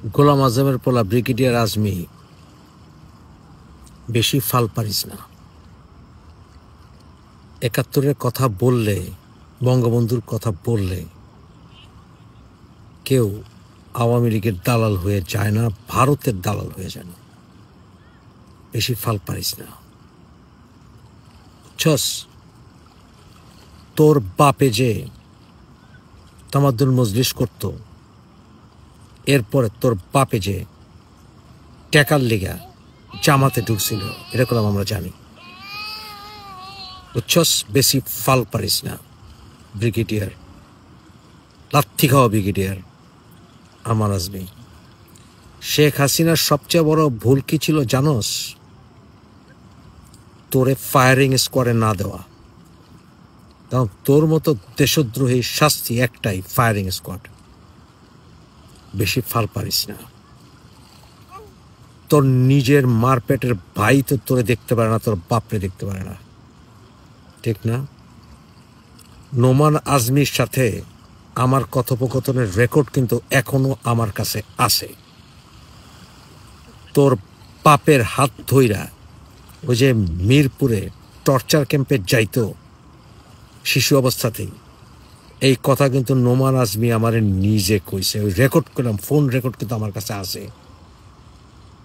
গোলাম আজমের পোলা ব্রিগেডিয়ার আজমি, বেশি ফাল পারিস না। ৭১-এর কথা বললে, বঙ্গবন্ধুর কথা বললে কেউ আওয়ামী লীগের দালাল হয়ে যায় না, ভারতের দালাল হয়ে যায় না। বেশি ফাল পারিস না। বুঝছস? তোর বাপে যে তামাদ্দুল মজলিস করত, এরপরে তোর বাপে যে টাকার লিগা জামাতে ঢুকছিল, এরকম আমরা জানি। বুঝছস? বেশি ফাল পারিস না ব্রিগেডিয়ার, লাথি খাওয়া ব্রিগেডিয়ার আমার আজমি। শেখ হাসিনার সবচেয়ে বড় ভুল কি ছিল জানোস? তোরে ফায়ারিং স্কোয়াডে না দেওয়া। কারণ তোর মতো দেশদ্রোহী শাস্তি একটাই, ফায়ারিং স্কোয়াড। বেশি ফাল পারিস না। তোর নিজের মার পেটের ভাই তো তোরে দেখতে পারে না, তোর বাপরে দেখতে পারে না, ঠিক না? নোমান আজমির সাথে আমার কথোপকথনের রেকর্ড কিন্তু এখনো আমার কাছে আছে। তোর বাপের হাত ধইরা ওই যে মিরপুরে টর্চার ক্যাম্পে যাইতো শিশু অবস্থাতেই, এই কথা কিন্তু নোমান আজমি আমার নিজে কইছে। ওই রেকর্ড করলাম, ফোন রেকর্ড কিন্তু আমার কাছে আছে।